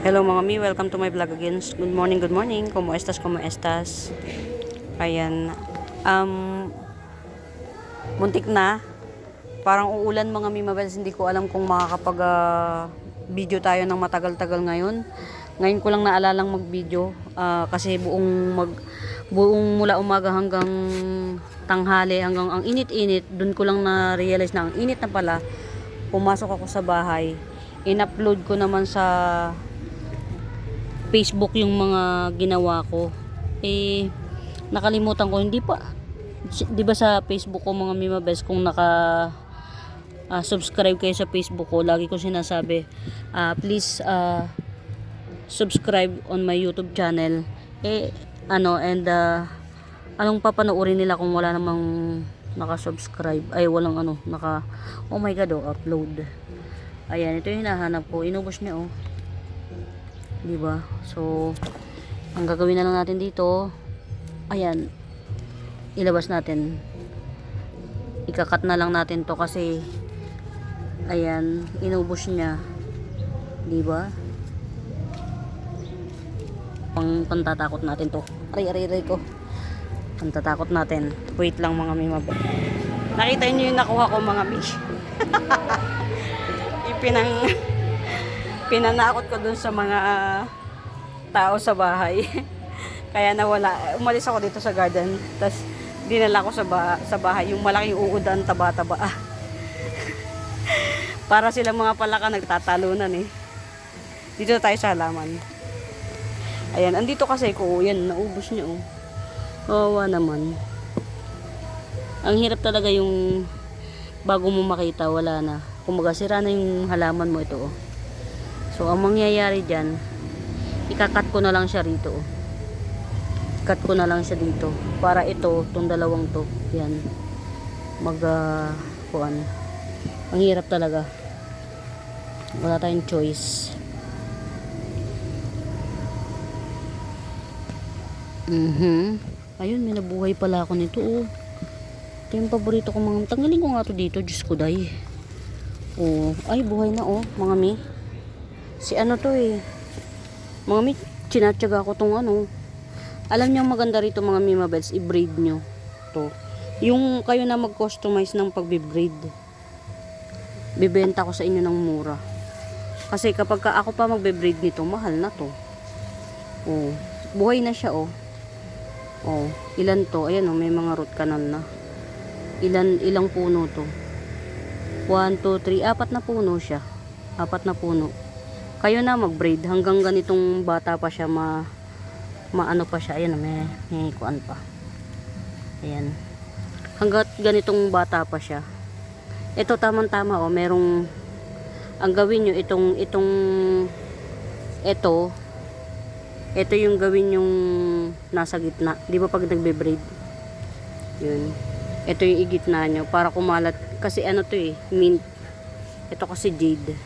Hello mga mi, welcome to my vlog again. Good morning, good morning. Como estas, como estas? Ayan. Muntik na. Parang uulan mga mi mabels. Hindi ko alam kung makakapag video tayo ng matagal-tagal ngayon. Ngayon ko lang naalalang mag-video. Kasi buong mula umaga hanggang tanghali, hanggang ang init-init. Dun ko lang na-realize na ang init na pala. Pumasok ako sa bahay. In-upload ko naman sa Facebook yung mga ginawa ko. Nakalimutan ko, hindi pa, di ba sa Facebook ko mga Mima Best, kung subscribe kayo sa Facebook ko, lagi ko sinasabi, please subscribe on my YouTube channel. Anong papanoorin nila kung wala namang naka-subscribe, oh my god, upload. Ayan, ito yung hinahanap ko, inubos niya diba? So ang gagawin na lang natin dito, ayan, ilabas natin, ikakat na lang natin to kasi ayan, inubos niya, diba? Pantatakot natin to, aray ko, pantatakot natin. Wait lang mga mima, nakita niyo yung nakuha ko mga mish. Pinanakot ko dun sa mga tao sa bahay. Kaya nawala. Umalis ako dito sa garden. Tapos dinala ko sa bahay yung malaking uudan, taba-taba. Para sila mga palaka nagtatalunan Dito tayo sa halaman. Ayan, andito kasi ko. Yan, naubos niya Kawawa naman. Ang hirap talaga yung bago mo makita, wala na. Kumaga sira na yung halaman mo ito So, ang mangyayari dyan, ikakat ko na lang siya rito. Cut ko na lang siya dito. Para ito, itong dalawang to, yan, kuan. Ang hirap talaga. Wala tayong choice. Ayun, may nabuhay pala ako nito, Ito yung paborito ko mga, tanggalin ko nga to dito, Diyos ko day. Ay, buhay na mga mi. Si ano to mga mi, chinatsaga ko tong alam niyo maganda rito mga Mima Bells, i-braid nyo to, yung kayo na mag-customize ng pagbe-braid, bibenta ko sa inyo ng mura kasi kapag ako pa magbe-braid nito, mahal na to. Buhay na siya ilan to, ayan may mga root canal na, ilang puno to, 1, 2, 3, 4 na puno siya, 4 na puno. Kayo na mag-braid hanggang ganitong bata pa siya, maano pa siya. Ayan, may kuan pa. Ayan. Hanggat ganitong bata pa siya. Ito tamang-tama merong, ang gawin nyo ito yung gawin yung nasa gitna. Di ba pag nagbe-braid? Yun. Ito yung igitna nyo para kumalat. Kasi to mint. Ito kasi jade.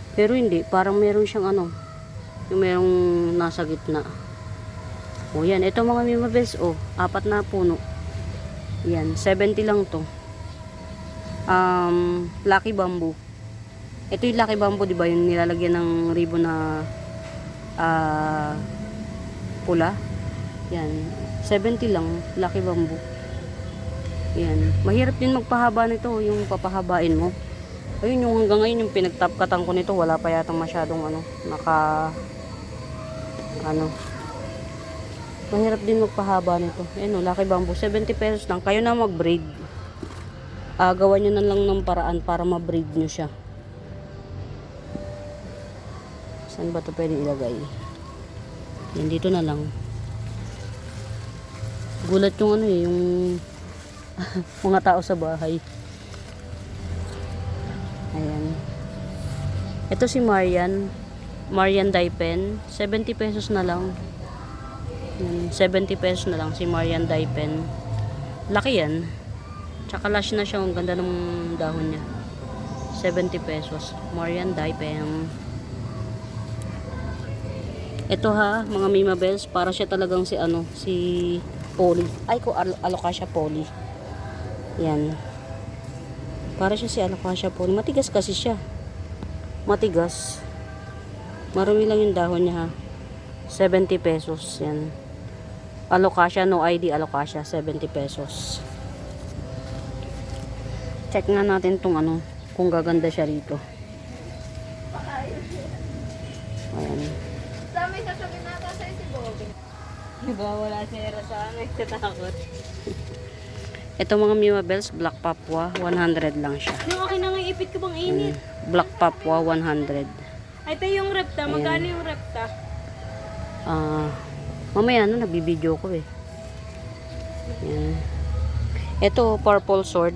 Pero hindi, parang meron siyang yung merong nasa gitna. Yan, ito mga Mima Bells, 4 na puno. Yan, 70 lang to. Lucky bamboo. Ito yung lucky bamboo, di ba? Yung nilalagyan ng ribbon na pula. Yan, 70 lang, lucky bamboo. Yan, mahirap din magpahaba nito, yung papahabain mo. Ayun, yung hanggang ngayon yung pinagtapkatan ko nito, wala pa yatang masyadong mahirap din magpahaba nito. Ayun lucky bamboo, 70 pesos lang. Kayo na mag-braid. Gawan nyo na lang ng paraan para ma-braid nyo siya. Saan ba ito pwede ilagay? Yan, dito na lang. Gulat yung yung mga tao sa bahay. Ayan. Ito si Marian dye pen, 70 pesos na lang. 70 pesos na lang si Marian dye pen. Laki yan. Tsaka lash na siya, ang ganda ng dahon niya. 70 pesos. Marian dye pen. Ito mga Mima Bells, para siya talagang si Polly. Ay ko alocasia Polly. Yan. Para siya si alocasia Polly. Matigas kasi siya. Matigas. Marami lang yung dahon niya ha. 70 pesos. Yan. Alocasia, no ID Alocasia. 70 pesos. Check nga natin tong ano. Kung gaganda siya rito. Ayan. Sa may sasabihin natin sa'yo si Bobby. Diba wala si Era sa amin. Katakot. Ito mga Mima Bells, Black Papua, 100 lang siya. Yung akin na nga ipit ko bang init. Black Papua, 100. Ay, ito yung repta. Magkano yung repta? Mamaya na, nabibideo ko eh. Yan. Ito, purple sword.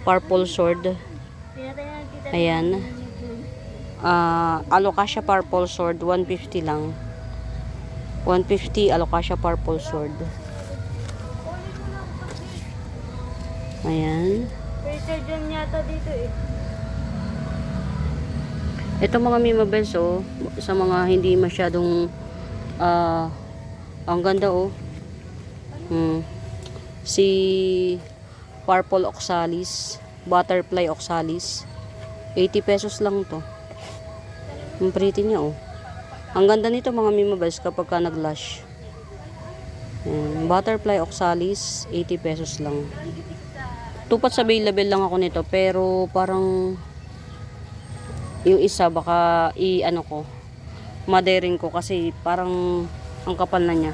Purple sword. Ayan. Alocasia purple sword, 150 lang. 150 Alocasia purple sword. Ayan. Pwede dyan yata dito eh. Ito mga Mima Bells, oh, sa mga hindi masyadong ang ganda oh. Si Purple Oxalis, Butterfly Oxalis. 80 pesos lang to. Ang pretty niya oh. Ang ganda nito mga Mima Bells kapag ka nag-lash. Butterfly Oxalis, 80 pesos lang. Tupat available lang ako nito pero parang yung isa baka i-ano ko, madering ko kasi parang ang kapal na niya.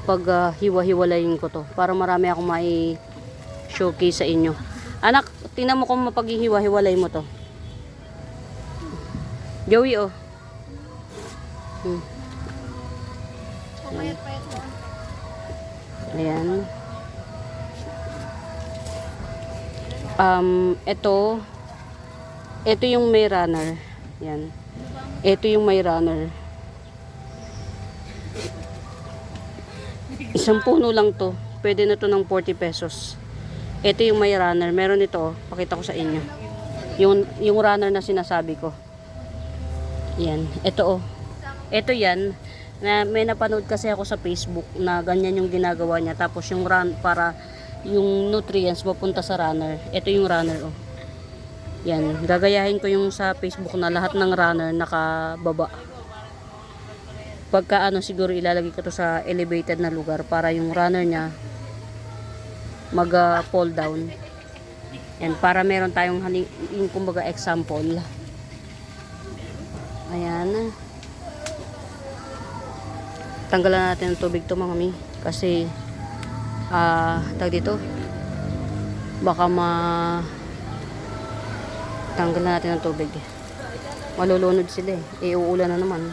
Pag hiwa-hiwalayin ko to para marami akong mai-showcase sa inyo. Anak, tingnan mo kung mapaghihiwa-hiwalay mo to. Joey oh. Ayan. Ito yung may runner. Yan. Ito yung may runner. Isang puno lang to. Pwede na to ng 40 pesos. Ito yung may runner. Meron ito, oh. Pakita ko sa inyo. Yung runner na sinasabi ko. Yan. Ito, oh. Ito yan. Na may napanood kasi ako sa Facebook na ganyan yung ginagawa niya. Tapos yung run para yung nutrients mapunta sa runner. Ito yung runner, oh. Yan, gagayahin ko yung sa Facebook na lahat ng runner nakababa. Pagka ano siguro ilalagay ko to sa elevated na lugar para yung runner niya mag fall down. Yan, para meron tayong yung kumbaga example. Ayan. Tanggalan natin ng tubig to mga mi kasi tag dito baka tanggalan natin ng tubig. Malulunod sila eh. Uulan na naman.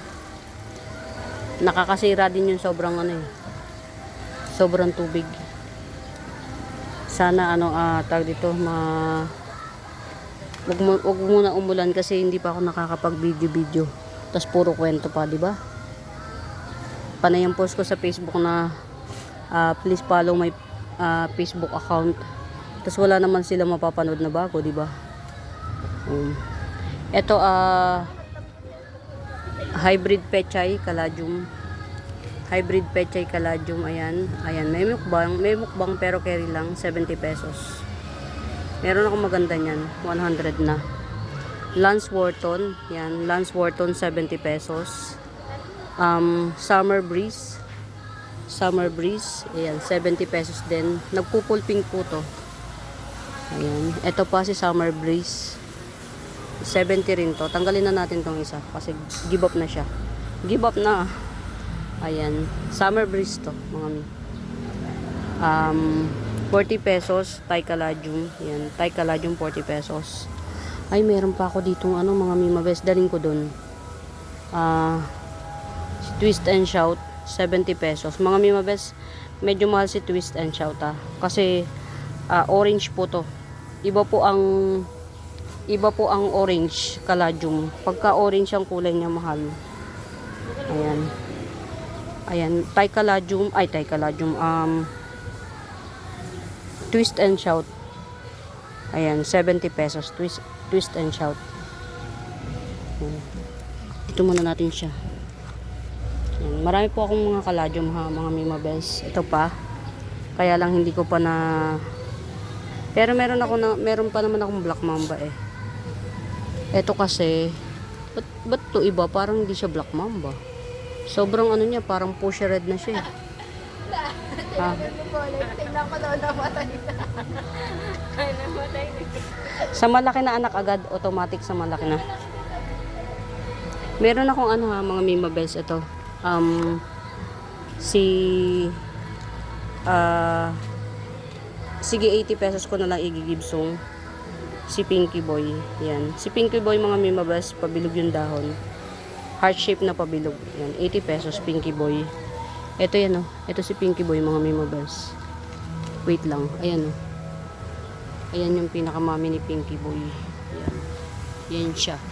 Nakakasira din yung sobrang ano eh. Sobrang tubig. Sana ano tag dito wag muna umulan kasi hindi pa ako nakakapag-video. Tapos puro kwento pa, di ba? Panay ang post ko sa Facebook na please follow my Facebook account. Tapos wala naman sila mapapanood na bago, di ba? Ito hybrid pechay caladium. Hybrid pechay caladium, ayan. Ayan, may mukbang pero carry lang 70 pesos. Meron akong maganda niyan, 100 na. Lance Wharton, yan, Lance Wharton 70 pesos. Summer Breeze, ayan, 70 pesos din. Nagpupulping po to. Ayan, ito pa si Summer Breeze. 70 rin to. Tanggalin na natin tong isa kasi give up na siya. Give up na. Ayan. Summer Breeze to, mga mi. 40 pesos. Thai Caladium. Ayan. Thai Caladium 40 pesos. Ay, meron pa ako ditong ano, mga Mima Bells. Daling ko dun. Twist and Shout. 70 pesos. Mga Mima Bells, medyo mahal si Twist and Shout kasi orange po to. Iba po ang orange caladium. Pagka orange ang kulay niya, mahal. Ayan. Ayan, Thai caladium, Twist and Shout. Ayan, 70 pesos. Twist and Shout. Ayan. Ito muna natin siya. Ayan. Marami po akong mga caladium ha, mga Mima Bells. Ito pa. Kaya lang hindi ko pa na pero meron pa naman akong Black Mamba eh. Ito kasi Ba't to iba? Parang hindi siya black mamba. Sobrang ano niya, parang pusher red na siya. Ha? Tingnan ko daw namatay na. Ay, namatay na. Sa malaki na anak agad, automatic sa malaki na. Meron akong ano ha, mga Mima Bells ito. Sige 80 pesos ko na lang igigibsong. Si Pinky Boy. Yan. Si Pinky Boy mga Mima Bells, pabilog yung dahon. Heart shape na pabilog. Yan. 80 pesos Pinky Boy. Ito yan oh. Ito si Pinky Boy mga Mima Bells. Wait lang. Ayan oh. Ayan yung pinakamami ni Pinky Boy. Yan. Yan siya.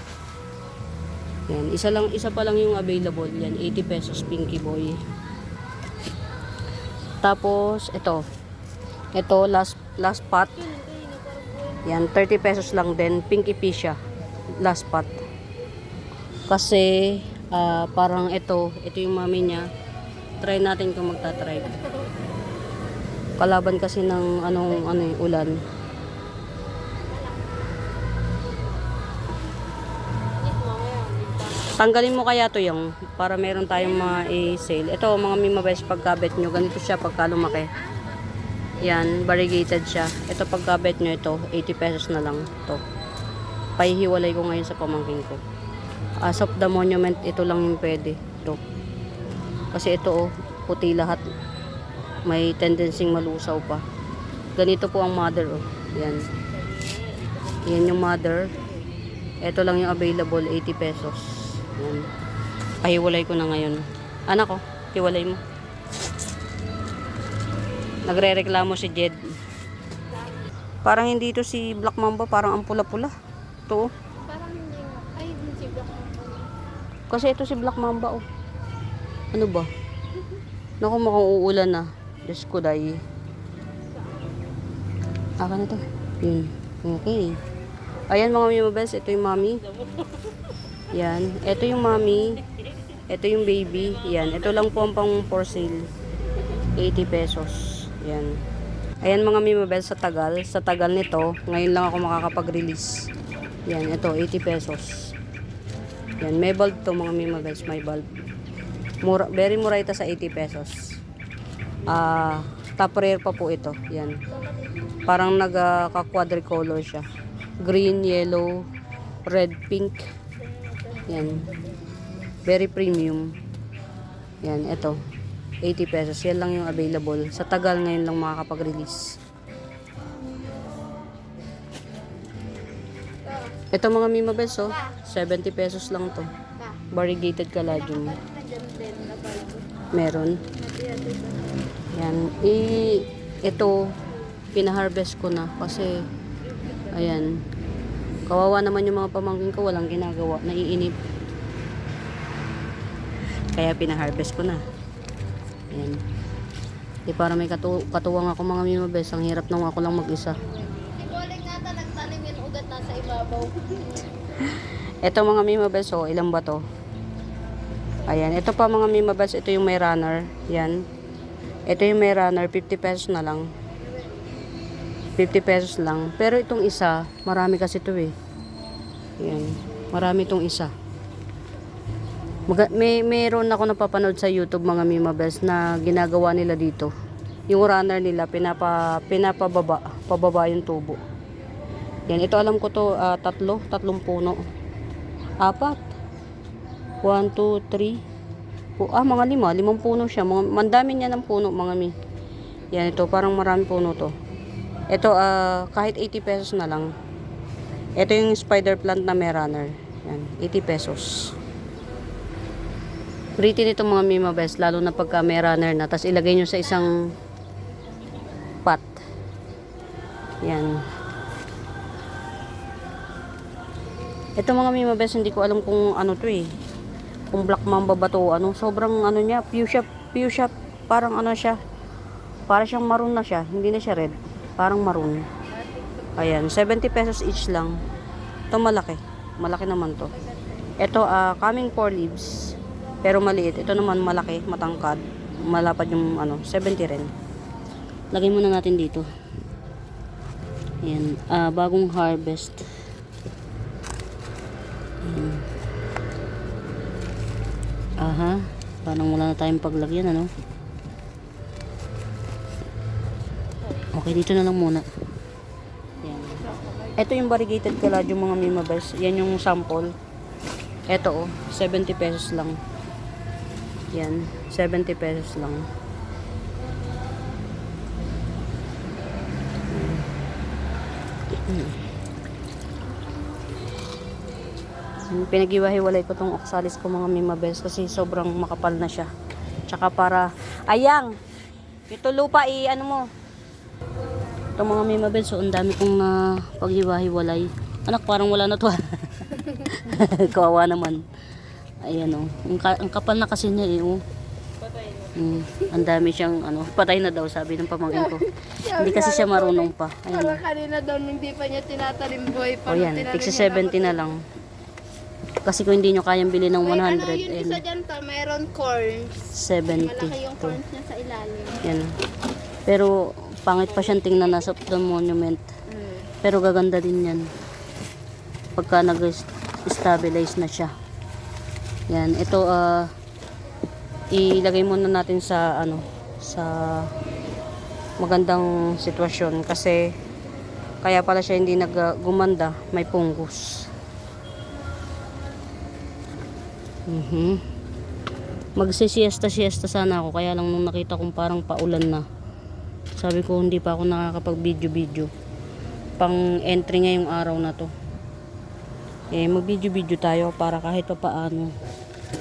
Yan. Isa pa lang yung available. Yan. 80 pesos Pinky Boy. Tapos, ito. Ito, last pot. Yan, 30 pesos lang din. Pinky Pea siya. Last pot. Kasi, parang ito yung mami niya. Try natin kung magta-try. Kalaban kasi ng ulan. Tanggalin mo kaya to yung para meron tayong mga i-sale. Ito, mga Mima Bells, pagkabit nyo. Ganito siya pagka lumaki. Yan, variegated siya. Ito pagkabit nyo ito, 80 pesos na lang to. Pahihiwalay ko ngayon sa pamangkin ko. As of the monument, ito lang yung pwede. Ito. Kasi ito, puti lahat. May tendency malusaw pa. Ganito po ang mother, oh. Yan. Yan yung mother. Ito lang yung available, 80 pesos. Yan. Pahiwalay ko na ngayon. Anak ko, hiwalay mo. Nagre-reklamo si Jed. Parang hindi ito si Black Mamba, parang ang pula-pula. Ito. Parang hindi nga. Ay, hindi si Black Mamba. Kasi ito si Black Mamba, oh. Ano ba? Naku, mukhang uulan na. Diyos ko, dahi. Aka na to. Yun. Okay. Ayan mga Mima Bells, ito yung mami. Yan. Ito yung mami. Ito yung baby. Yan. Ito lang po ang pang for sale. 80 pesos. Yan. Ayan mga Mima Bells sa Tagal. Sa Tagal nito, ngayon lang ako makakapag-release. Yan. Ito, 80 pesos. Yan. May bulb to mga Mima Bells. May bulb. Mura, very mura ito sa 80 pesos. Top rare pa po ito. Yan. Parang nagka-quadricolor siya. Green, yellow, red, pink. Yan. Very premium. Yan, ito. 80 pesos. Yan lang yung available. Sa Tagal ngayon lang makakapag-release. Ito mga Mima Bells, oh. 70 pesos lang to. Variegated caladium. Meron. Yan. Ito, pinaharvest ko na kasi ayan. Kawawa naman yung mga pamangkin ko, walang ginagawa, naiinip. Kaya pinaharvest ko na. Ayan. Di para may katuwang ako mga Mima Bells, ang hirap nung ako lang mag-isa. Si Boling nata nagtanim yung ugat nasa ibabaw. Ito mga Mima Bells, oh, ilang ba to? Ayan, ito pa mga Mima Bells, ito yung may runner. Yan. Ito yung may runner, 50 pesos na lang. 50 pesos lang. Pero itong isa, marami kasi ito eh. Yan. Marami itong isa. Meron ako napapanood sa YouTube mga Mima Bells na ginagawa nila dito. Yung runner nila, pababa yung tubo. Yan, ito alam ko to, tatlong puno. 4. 1, 2, 3. Mga 5 puno siya. Mandami niya ng puno mga mi. Yan, ito parang marami puno to. Ito, kahit 80 pesos na lang. Ito yung spider plant na may runner. Yan, 80 pesos. Pretty nito mga Mima Bells, lalo na pagka may runner na. Tapos ilagay nyo sa isang pot. Yan. Ito mga Mima Bells, hindi ko alam kung ano to eh. Kung Black Mamba ba to, ano. Sobrang ano niya, fuchsia, parang ano siya. Para siyang maroon na siya, hindi na siya red. Parang maroon. Ayan, 70 pesos each lang. Ito malaki. Malaki naman to. Ito, coming 4 leaves. Pero maliit. Ito naman malaki, matangkad. Malapad yung 70 rin. Lagay muna natin dito. Ayan, bagong harvest. Ayan. Aha. Parang wala na tayong paglagyan, ano? Okay, dito na lang muna. Yan. Ito yung variegated caladium mga mimabers. Yan yung sample. Ito, 70 pesos lang. Yan, 70 pesos lang. Pinag-iwahiwalay ko tong oxalis ko mga mimabels kasi sobrang makapal na siya. Tsaka para, ayang! Ito lupa, ano mo? Ito mga mimabels, so ang dami kong pag-iwahiwalay. Anak, parang wala na to. Kawawa naman. Ayan o. Ang kapal na kasi niya eh. Oh. Ang dami siyang patay na daw sabi ng pamangkin ko. Hindi kasi siya marunong pa. Ayan. Parang kanina daw hindi pa niya tinatalim buhay pa. O yan, tigsa 70 na lang. Kasi kung hindi nyo kayang bili ng 100, Ano yun isa dyan to, mayroon corns. 70. Malaki yung corns niya sa ilalim. Yan. Pero pangit pa siyang tingnan na sa the monument. Pero gaganda din yan. Pagka nag-stabilize na siya. Yan, ito ilagay muna natin sa sa magandang sitwasyon kasi kaya pala siya hindi gumanda, may pungus. Magsisiesta sana ako kaya lang nung nakita kong parang paulan na. Sabi ko hindi pa ako nakakapag-video. Pang entry ngayong araw na to. Mag-video tayo para kahit pa paano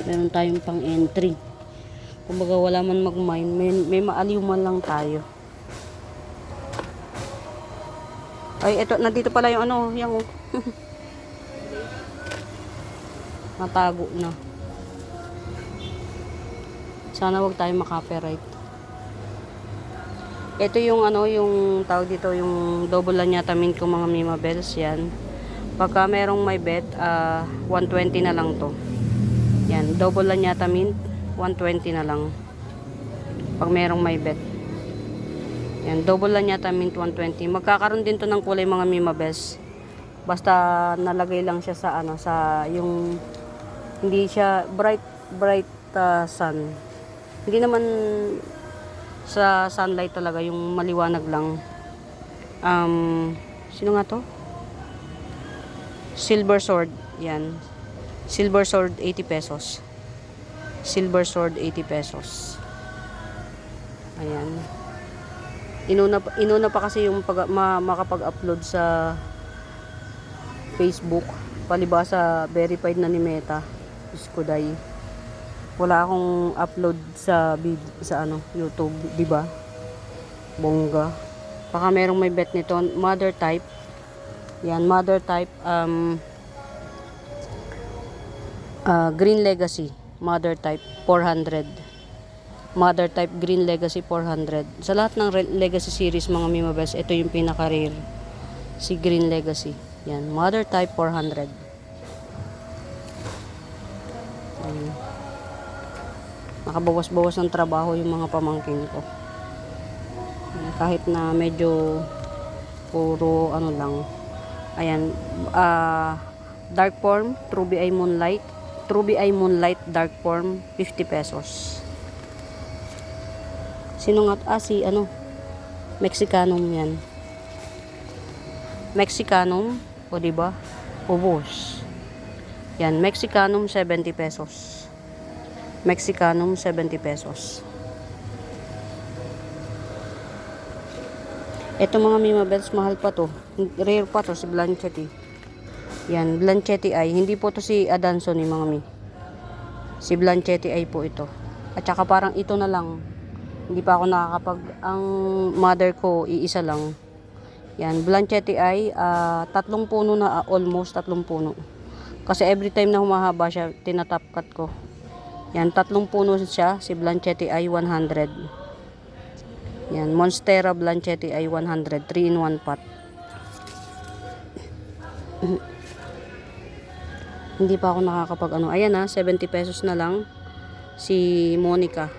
meron tayong pang entry. Kumbaga wala man mag-mine, may maaliw man lang tayo. Ay, eto, nandito pala yung yung natago na. Sana wag tayo makopyright. Ito yung yung tawag dito, yung double lanyata mint ko mga mimabels yan. Pagka merong may bet, 120 na lang to. Yan, double lanyata mint, 120 na lang. Pag merong may bet. Yan, double lanyata mint, 120. Magkakaroon din to ng kulay mga mimabels. Basta nalagay lang siya sa sa yung hindi siya bright sun. Hindi naman sa sunlight talaga, yung maliwanag lang. Sino nga to? Silver Sword. Yan. Silver Sword 80 pesos. Silver Sword 80 pesos. Ayan. Inuna pa kasi yung makapag-upload sa Facebook. Palibasa verified na ni Meta. Iskuday. Wala akong upload sa YouTube, di ba? Bongga. Baka merong may bet nito, mother type. Yan, mother type Green Legacy, mother type 400. Mother type Green Legacy 400. Sa lahat ng Legacy series mga mimabels, ito yung pinaka-rare. Si Green Legacy. Yan, mother type 400. Nakabawas-bawas ng trabaho yung mga pamangkin ko. Kahit na medyo puro lang. Ayan, dark form, True BI Moonlight. True BI Moonlight dark form, 50 pesos. Sino nga? Si Mexicanum yan. Mexicanum, o diba? Ubos. Yan, Mexicanum 70 pesos. Mexicanum 70 pesos. Ito mga mimabels, mahal pa to. Rare pa to, si Blanchetti. Yan, Blanchetti ay. Hindi po to si Adanson ni mga mi. Si Blanchetti ay po ito. At saka parang ito na lang. Hindi pa ako ang mother ko, iisa lang. Yan, Blanchetti ay, 3 puno na, almost 3 puno. Kasi every time na humahaba siya, tinatap cut ko. Yan, 3 puno siya, si Blanchetti ay 100. Yan, Monstera Blanchetti ay 100, 3 in 1 pot. Hindi pa ako nakakapag Ayan 70 pesos na lang. Si Monica.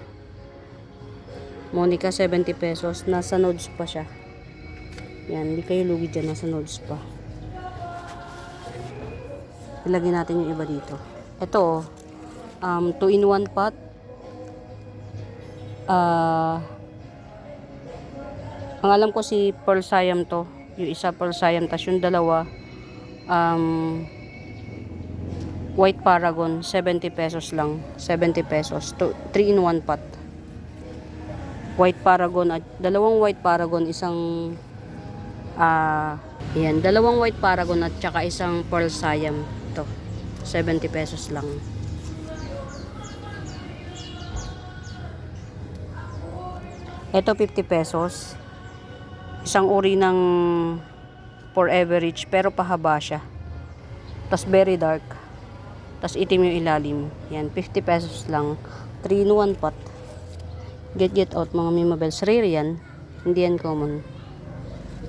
Monica 70 pesos. Nasa nodes pa siya. Yan, hindi kayo lugi dyan. Nasa nodes pa. Ilagay natin yung iba dito. Ito 2-in-1 pot. Ang alam ko si Pearl Siam to. Yung isa Pearl Siam, tas yung dalawa White Paragon, 70 pesos lang. 70 pesos. 3-in-1 pot. White Paragon at dalawang White Paragon, isang yan, dalawang White Paragon at saka isang Pearl Siam to. 70 pesos lang. Ito 50 pesos. Isang uri ng Forever Rich pero pahaba siya. Tas very dark. Tas itim yung ilalim. Yan, 50 pesos lang. 3-in-1 pot. Get out mga Mimabels. Rare yan. Hindi yan common.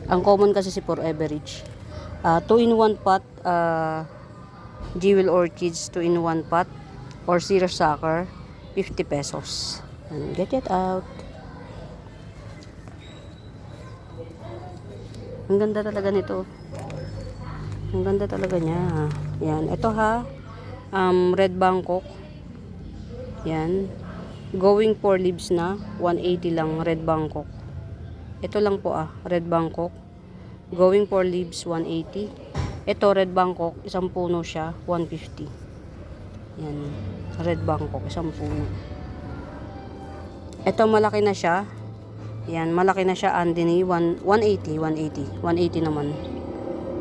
Ang common kasi si Forever Rich. 2-in-1 pot. Jewel Orchids 2-in-1 pot. Or Seersucker. 50 pesos. And get out. Ang ganda talaga nito. Ang ganda talaga niya. Yan. Ito ha. Red Bangkok. Yan. Going 4 leaves na. 180 lang. Red Bangkok. Ito lang po Red Bangkok. Going 4 leaves. 180. Ito Red Bangkok. Isang puno siya. 150. Yan. Red Bangkok. Isang puno. Ito malaki na siya. Yan. Malaki na siya. Andini. 180. 180 naman.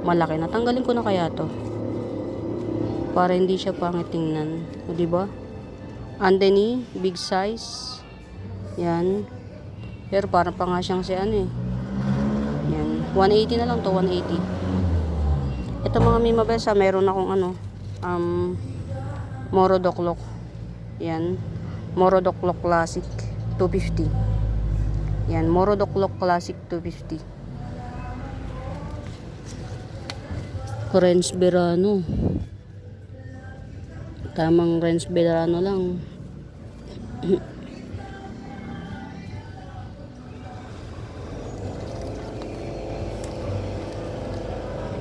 Malaki na. Tanggalin ko na kaya to. Para hindi siya pangit tingnan. O, diba? Andeni, big size. Yan. Pero parang pa nga siyang si ano eh. Yan. 180 na lang to, 180. Ito mga Mimabels, meron akong ano, Morodoklok. Yan. Morodoklok Classic, 250. Yan. Morodoklok Classic, 250. Renz Verano. Tamang Renz Verano lang.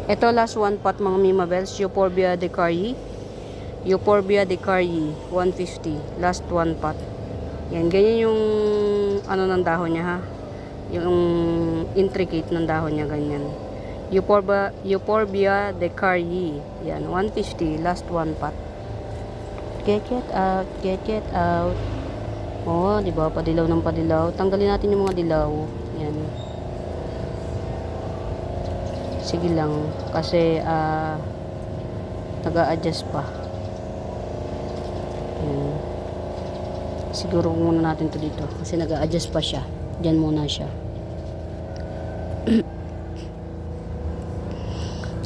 Ito last one pot mga Mimabels. Euphorbia decarii. Euphorbia decarii. 150. Last one pot. Yan. Ganyan yung ano ng dahon niya ha. Yung intricate ng dahon niya. Ganyan. Euphorbia decarii. Yan. 150. Last one pot. Get out, get out. Oh, di ba? Padilaw ng padilaw. Tanggalin natin yung mga dilaw. Yan. Sige lang kasi nag-a-adjust pa. Yan. Siguro muna natin to dito kasi nag-a-adjust pa siya. Diyan muna siya.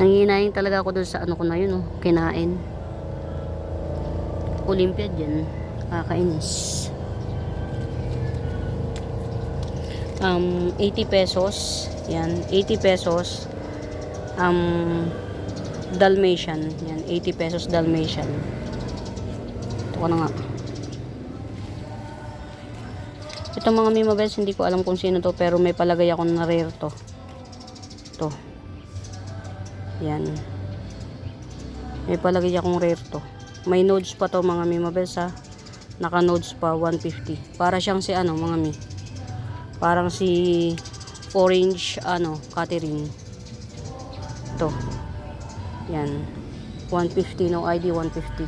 Nanginayang talaga ako doon sa ano ko na yun, kinain. Olympiad yan. Kakainis. 80 pesos. Yan. 80 pesos. Dalmatian. Yan. 80 pesos Dalmatian. Ito ko na nga. Ito mga Mimabels, hindi ko alam kung sino to, pero may palagay ako na rare to. Ito. Yan. May palagay akong rare to. May nodes pa to mga Mimabels ha. Naka nodes pa 150. Para siyang si ano mga mi. Parang si orange ano Catherine. To. Yan. 150 no ID 150.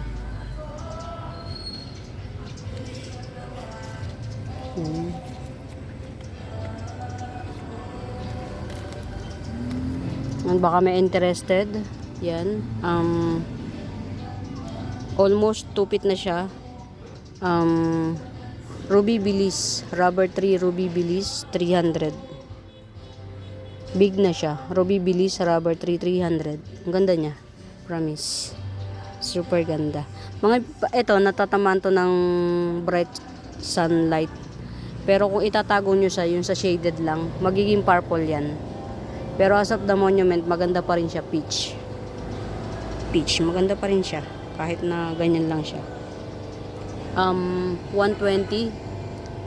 Baka may interested. Yan. Almost 2 feet na siya. Ruby Bilis. Rubber tree Ruby Bilis 300. Big na siya. Ruby Bilis Rubber tree 300. Ang ganda niya. Promise. Super ganda. Ito, natatamaan to ng bright sunlight. Pero kung itatago nyo sa yung sa shaded lang, magiging purple yan. Pero as of the monument, maganda pa rin siya. Peach. Peach. Maganda pa rin siya. Kahit na ganyan lang siya. 120.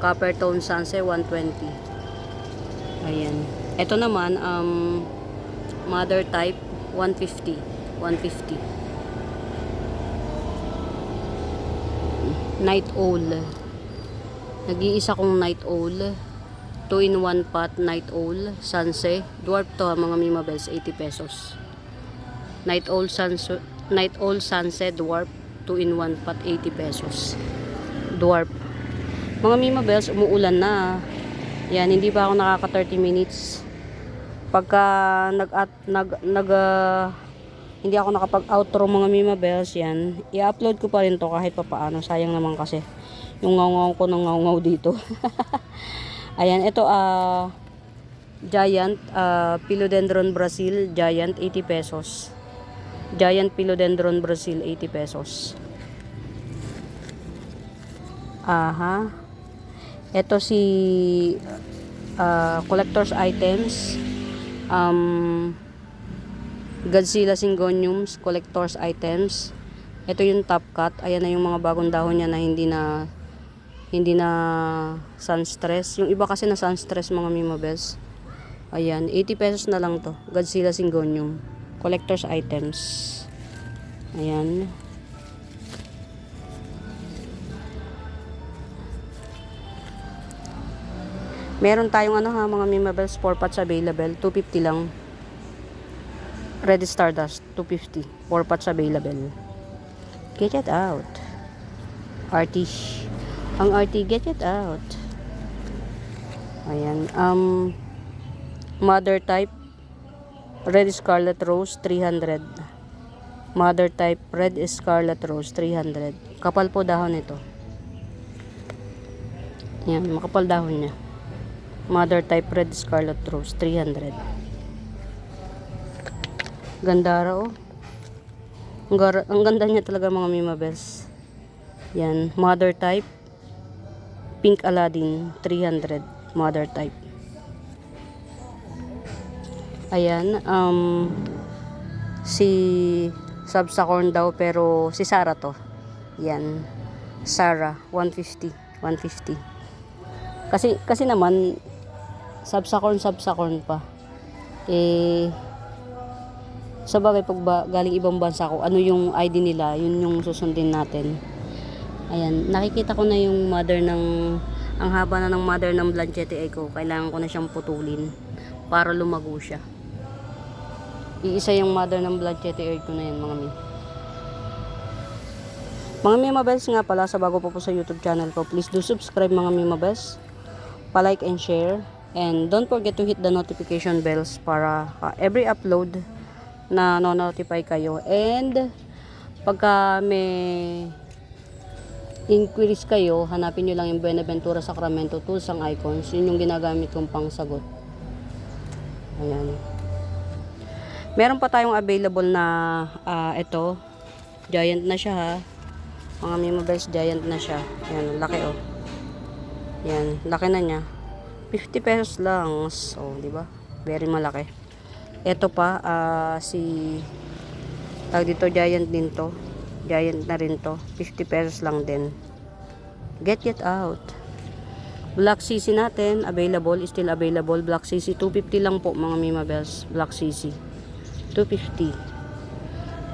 Copper tone sunset, 120. Ayan. Ito naman, mother type, 150. 150. Night owl. Nag-iisa kong night owl. 2-in-1 pot night owl. Sanse. Dwarf to ha, mga Mima Bells. 80 pesos. Night owl Sanse dwarf. 2-in-1 pot. 80 pesos. Dwarf. Mga Mima Bells, umuulan na. Yan, hindi pa ako nakaka 30 minutes. Pagka hindi ako nakapag-outro mga Mima Bells, yan, i-upload ko pa rin to kahit papaano. Sayang naman kasi yung ngaw-ngaw ko ng ngaw-ngaw dito. Ayan, ito Giant Philodendron Brazil, Giant 80 pesos. Giant Philodendron Brazil 80 pesos. Aha. Ito si collector's items. Godzilla Syngoniums collector's items. Ito yung top cut. Ayan na yung mga bagong dahon niya na hindi na sunstress. Yung iba kasi na sunstress mga Mima Bells. Ayan, 80 pesos na lang to. Godzilla Syngonium collector's items. Ayan. Meron tayong mga Mima Bells 4 pots available, 250 lang. Red Stardust, 250. 4 pots available. Get it out. Arty. Ang arty, get it out. Ayan. Mother type, Red Scarlet Rose, 300. Mother type, Red Scarlet Rose, 300. Kapal po dahon ito. Ayan, makapal dahon niya. Mother type, Red Scarlet Rose, 300. Gandara oh. Ang ganda niya talaga mga Mima Bells. Yan, mother type Pink Aladdin 300 mother type. Ayan, si Subsacorn daw pero si Sarah to. Yan. Sarah 150. Kasi naman Subsacorn pa. Sa bagay, pag galing ibang bansa ko, ano yung ID nila, yun yung susundin natin. Ayan, nakikita ko na yung mother ang haba na ng mother ng Blanchette Egg ko. Kailangan ko na siyang putulin para lumago siya. Iisa yung mother ng Blanchette Egg ko na yan, mga Mima Bells nga pala, sa bago po sa YouTube channel ko, please do subscribe mga Mima Bells, pa-like and share, and don't forget to hit the notification bells para every upload na no-notify kayo. And pagka may inquiries kayo, hanapin nyo lang yung Buenaventura Sacramento Tools ang icons. Yun yung ginagamit kong pangsagot. Ayan. Meron pa tayong available na ito. Giant na siya ha. Mga Mima Bells, giant na siya. Ayan, laki oh. Ayan, laki na niya. 50 pesos lang. So, di ba? Very malaki. Ito pa, tag dito, giant din to. Giant na rin to. 50 pesos lang din. Get out. Black CC natin, still available. Black CC, 250 lang po mga Mima Bells. Black CC. 250.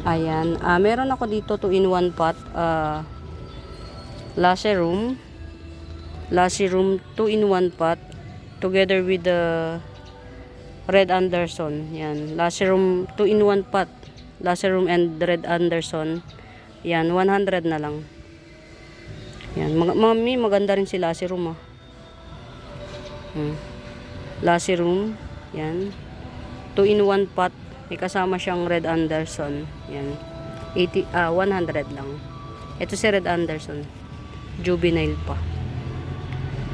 Ayan. Meron ako dito 2-in-1 pot. Lassie Room 2-in-1 pot. Together with the Red Anderson. Yan. Lassie Room 2-in-1 pot. Lassie Room and Red Anderson. Yan. 100 na lang. Yan. Mami, maganda rin si Lassie Room Lassie Room. Yan. 2-in-1 pot. May kasama siyang Red Anderson. Yan. 100 lang. Ito si Red Anderson. Juvenile pa.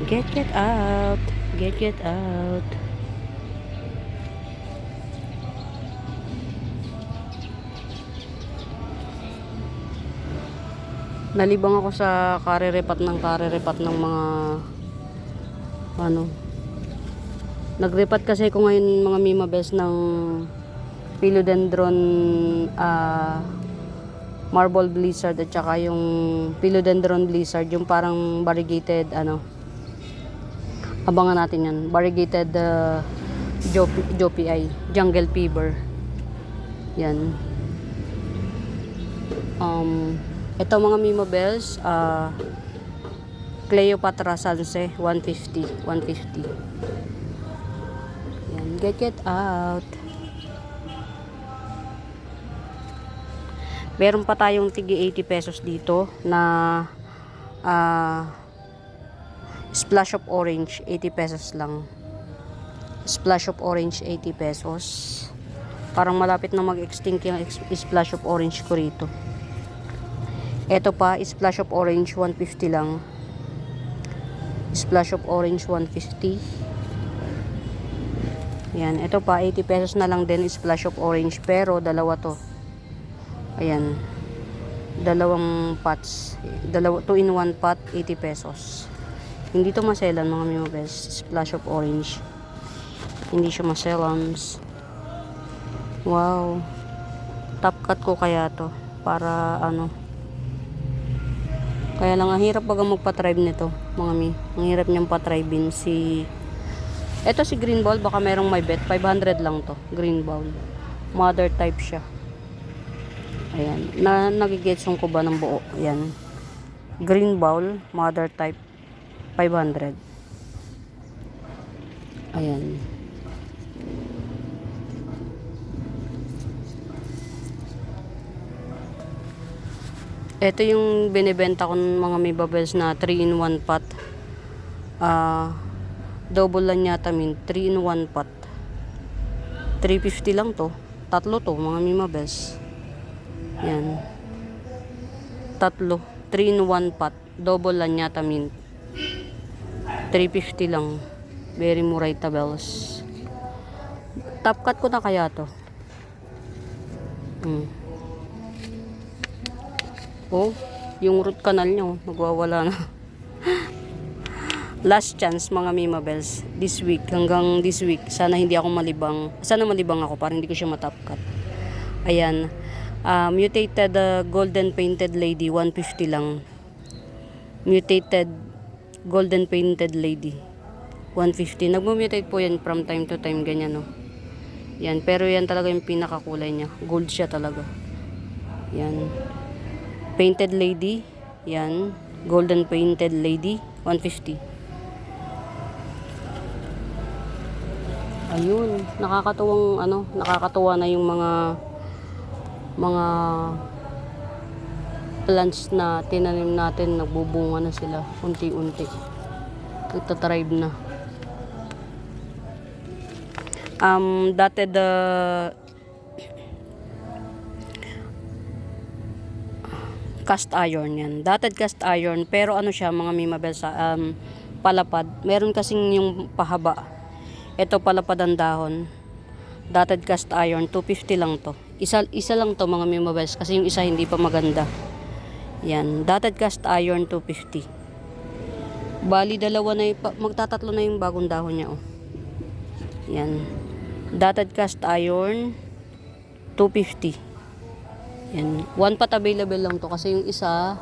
Get out. Get out. Nalibang ako sa kare-repat ng mga nagrepat kasi ko ngayon mga Mima Bells ng Philodendron Marble Blizzard at saka yung Philodendron Blizzard, yung parang variegated abangan natin yan, variegated Jopi Jungle Fever yan. Ito mga Mima Bells, Cleopatra Sanse, 150. 150. Yan, get out. Meron pa tayong tigi 80 pesos dito na splash of orange, 80 pesos lang. Splash of orange, 80 pesos. Parang malapit na mag-extinct yung splash of orange ko rito. Ito pa, splash of orange, 150 lang. Splash of orange, 150. Yan, ito pa, 80 pesos na lang din, splash of orange. Pero, dalawa to. Ayan. Dalawang pots. 2-in-1 pot, 80 pesos. Hindi to maselan mga Mima Bells. Splash of orange. Hindi siya maselams. Wow. Top cut ko kaya to. Para ano. Kaya lang ang hirap baga magpa-tribe nito mga mi. Ang hirap niyang pa-tribein si. Ito si green ball. Baka merong may bet. 500 lang to. Green ball. Mother type siya. Ayan. Nagigetsong ko ba ng buo? Ayan. Green bowl, mother type, 500. Ayan. Ito yung binibenta ko ng mga Mima Bells na 3-in-1 pot. Double lang yata 3-in-1 pot. 350 lang to. Tatlo to mga Mima Bells. Yan. Tatlo. 3-in-1 pot. Double lang yata 350 lang. Very Murayta Bells. Top cut ko na kaya to. Oh, yung root canal nyo, nagwawala na. Last chance mga Mima Bells. This week, hanggang this week. Sana hindi ako malibang. Sana malibang ako para hindi ko siya matop cut. Ayan. Mutated golden painted lady, 150 lang. Mutated golden painted lady, 150. Nagmutate po yan from time to time, ganyan no. Yan, pero yan talaga yung pinakakulay niya. Gold siya talaga. Yan. Painted lady, yan. Golden painted lady, 150. Ayun, nakakatuwa na yung mga plants na tinanim natin, nagbubunga na sila unti-unti. Nagtatribe na. Dati cast iron yan. Dated cast iron, pero ano siya mga Mima Bells, palapad. Meron kasing yung pahaba. Ito palapad ang dahon. Dated cast iron, 250 lang to. Isa lang to mga Mima Bells kasi yung isa hindi pa maganda. Yan, dated cast iron 250. Bali dalawa na magtatatlo na yung bagong dahon niya oh. Yan. Dated cast iron 250. Yan, one pot available lang to kasi yung isa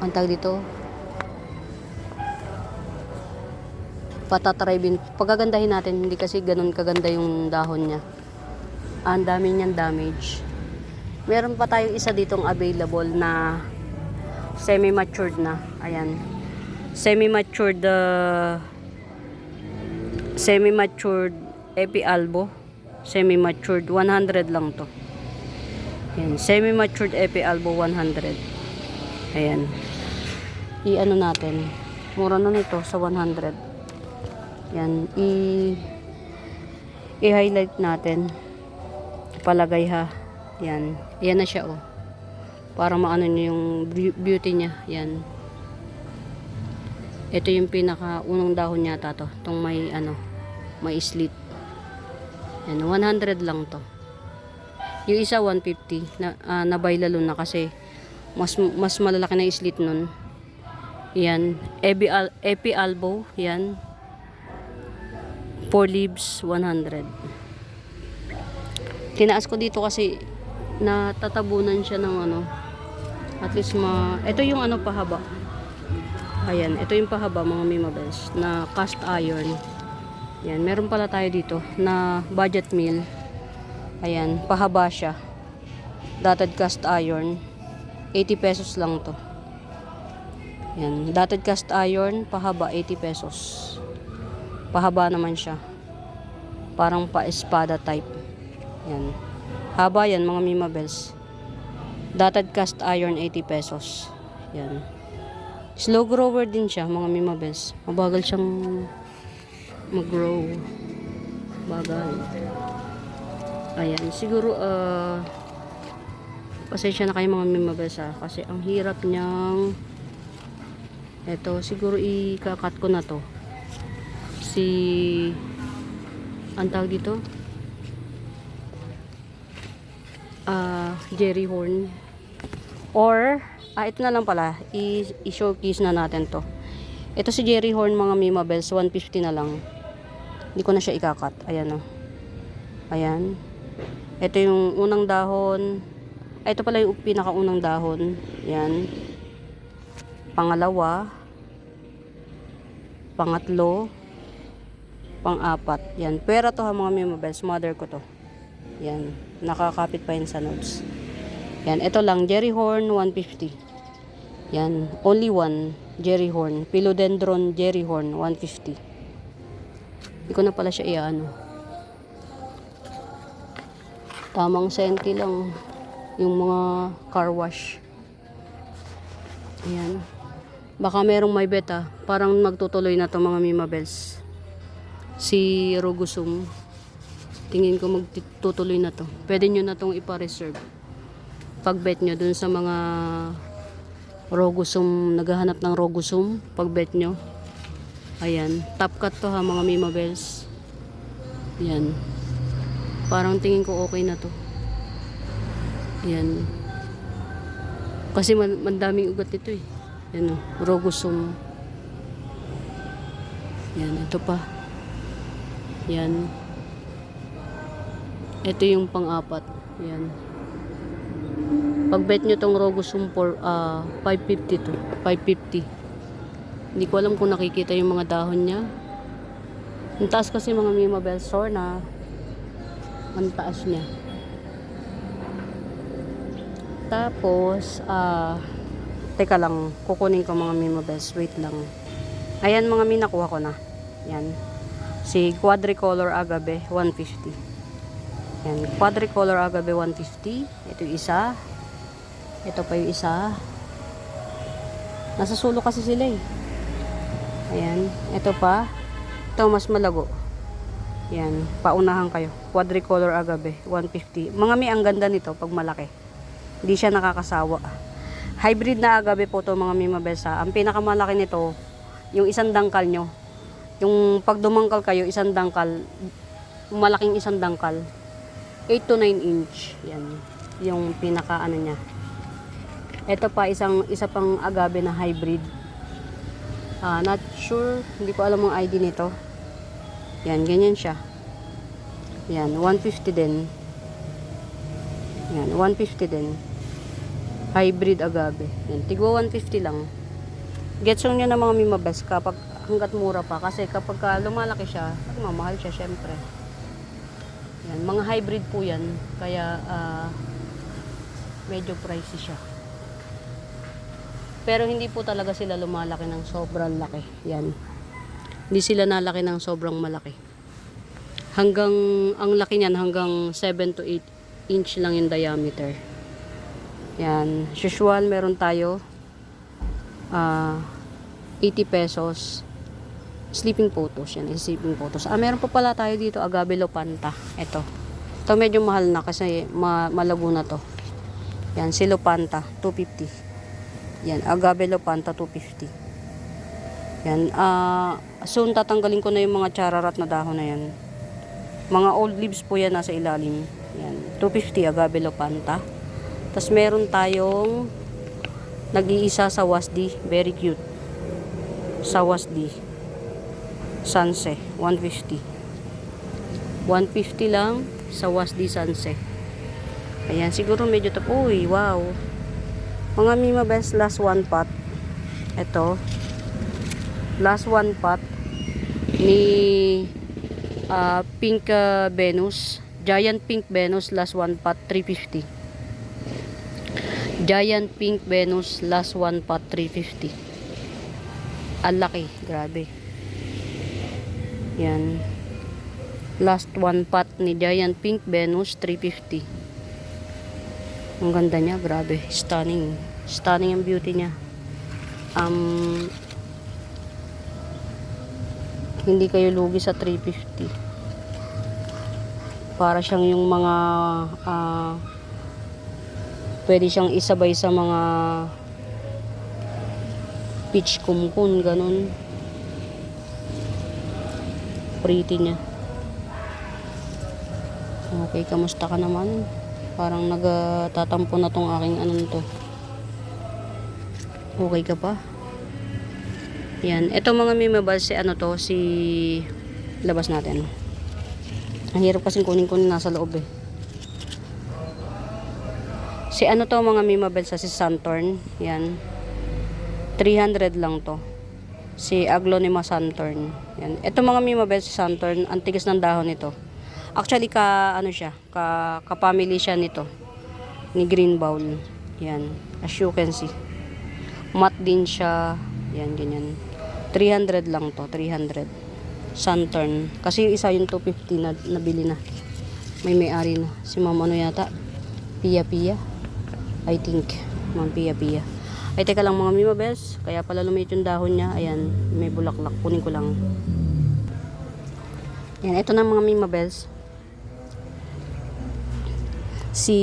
ang tag dito patatribin, pagagandahin natin, hindi kasi ganun kaganda yung dahon niya. Ang dami niyang damage. Meron pa tayong isa ditong available na semi-matured na. Ayan. Semi-matured Epi Albo. Semi-matured 100 lang to. Ayan. Semi-matured Epi Albo 100. Ayan. I-ano natin. Mura na nito sa 100. Yan, i-highlight natin. Palagay ha. Yan. Yan na siya oh. Para maano niyo yung beauty niya. Yan. Ito yung pinaka unang dahon yata to. Tong may may slit. Yan, 100 lang to. Yung isa 150 na nabaylalo na kasi mas malalaki na slit nun. Yan, Epi Albo, yan. 4 leaves, 100. Tinaas ko dito kasi natatabunan siya ng at least ito yung pahaba. Ayan, ito yung pahaba mga Mima Bells na cast iron. Yan, meron pala tayo dito na budget meal. Ayan, pahaba siya. Dotted cast iron. 80 pesos lang to. Yan, dotted cast iron, pahaba 80 pesos. Pahaba naman siya. Parang pa-espada type. Yan. Haba yan mga Mima Bells. Dotted cast iron 80 pesos. Yan. Slow grower din siya mga Mima Bells. Mabagal siyang mag-grow. Bagal. Ayan, siguro pasensya na kayo mga Mima Bells kasi ang hirap niyang eto, siguro ikakat ko na to. Ang tawag dito? Jerry horn. Or, ito na lang pala. I-showcase na natin to. Ito si Jerry horn mga Mima Bells. 150 na lang. Hindi ko na siya ikakat. Ayan o. Ayan. Ito yung unang dahon. Ito pala yung pinakaunang dahon. Yan. Pangalawa. Pangatlo. Pang-apat. Yan. Pera to ha mga Mima Bells. Mother ko to. Yan. Nakakapit pa yun sa notes. Yan. Ito lang. Jerry horn 150. Yan. Only one. Jerry horn. Philodendron Jerry horn 150. Hindi ko na pala siya iano. Tamang senti lang yung mga car wash. Ayan. Baka merong may beta. Parang magtutuloy na to mga Mima Bells. Si Rogosum. Tingin ko magtutuloy na to. Pwede nyo na tong ipa-reserve. Pag-bet nyo dun sa mga Rogosum, naghahanap ng Rogosum. Pag-bet nyo. Ayan. Top cut to ha mga Mima Bells. Ayan. Parang tingin ko okay na to. Ayan. Kasi mandaming ugat nito eh. Ayan o. Rogosum. Ayan. Ito pa. Ayan. Ito yung pang-apat. Ayan. Pag-bet nyo tong Rogosum for 550 to. 550. Hindi ko alam kung nakikita yung mga dahon niya. Ang taas kasi mga Mima Bells. Na ang taas niya. Tapos, teka lang, kukunin ko mga Mima Bells. Wait lang. Ayan mga Mima, nakuha ko na. Yan. Si Quadricolor Agave, 150. Yan. Quadricolor Agave, 150. Ito yung isa. Ito pa yung isa. Nasa sulo kasi sila eh. Ayan. Ito pa. Ito mas malago. Yan. Paunahan kayo. Quadricolor Agave, 150. Mga Mi, ang ganda nito pag malaki. Hindi siya nakakasawa. Hybrid na agave po to mga Mima Bells. Ang pinakamalaki nito, yung isang dangkal nyo. Yung pag dumangkal kayo, isang dangkal, malaking isang dangkal. 8 to 9 inch. Yan. Yung pinaka ano niya. Ito pa isa pang agave na hybrid. Not sure, hindi ko alam ang ID nito. Yan, ganyan siya. Yan, 150 din. Yan, 150 din. Hybrid agave. Yan, tigwa 150 lang. Gets nyo na mga Mima Bells kapag hanggat mura pa. Kasi kapag lumalaki siya, mamahal siya syempre. Yan, mga hybrid po yan. Kaya, medyo pricey siya. Pero hindi po talaga sila lumalaki ng sobrang laki. Yan. Hindi sila nalaki ng sobrang malaki. Ang laki niyan hanggang 7 to 8 inch lang yung diameter. Yan. Usual, meron tayo 80 pesos. Sleeping photos. Yan, sleeping photos. Meron pa pala tayo dito, Agave Lopanta. Ito medyo mahal na kasi malago na to. Yan, si Lopanta, 250. Yan, Agave Lopanta, 250. Yan, soon tatanggalin ko na yung mga chararat na dahon na yan. Mga old leaves po yan nasa ilalim. Yan, 250 Agave Lopanta. Tapos meron tayong nag-iisa sa Wasdi, very cute. Sa Wasdi. Sanse, 150. 150 lang sa Wasdi Sanse. Ayan, siguro medyo uy, wow. Mga Mima Bells, last one pot. Ito. Last one pot ni Pink Venus. Giant Pink Venus last one pot 350. Giant Pink Venus last one pot 350. Ang laki, grabe. Yan. Last one pot ni Giant Pink Venus 350. Ang ganda niya, grabe. Stunning. Stunning ang beauty niya. Hindi kayo lugi sa 350. Para siyang yung mga pwede siyang isabay sa mga peach kumkun, ganun. Pretty niya. Okay, kamusta ka naman? Parang nagtatampo na tong aking ano to. Okay ka pa? Yan. Ito mga memorable si ano to, si labas natin. Ang hirap kasing kunin nasa loob eh. Si ano to mga memorable sa si Santorn. Yan. 300 lang to. Si Aglonema Santorn. Yan. Ito mga memorable si Santorn. Ang tigas ng dahon nito. Actually ano siya. Ka-family siya nito. Ni Green Bowl. Yan. As you can see. Matte din siya. Yan, ganyan. 300 lang to. 300. Santorn. Kasi yung isa yung 250 na nabili na. May-ari na. Si Ma'am ano yata? Pia. I think. Ma'am Pia. Ay, teka lang mga memorable. Kaya pala lumit yung dahon niya. Ayan. May bulaklak. Kunin ko lang. Yan. Ito na mga memorable. Si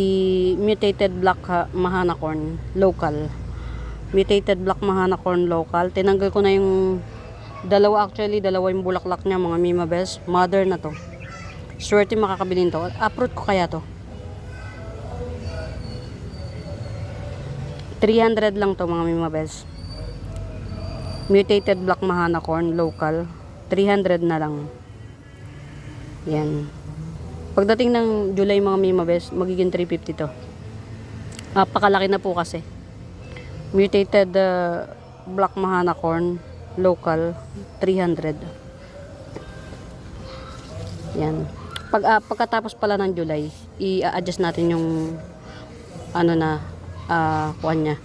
Mutated Black Mahana Corn. Local. Mutated Black Mahana Corn Local. Tinanggal ko na yung dalawa yung bulaklak niya mga memorable. Mother na to. Swerte makakabilin to. Uproot ko kaya to. 300 lang to mga memorable. Mutated Black Mahana Corn Local. 300 na lang. Yan. Pagdating ng July mga memorable, magiging 350 to. Pakalaki na po kasi. Mutated Black Mahana Corn Local 300. Yan. Pagkatapos pala ng July, i-adjust natin yung ano na kuwan niya.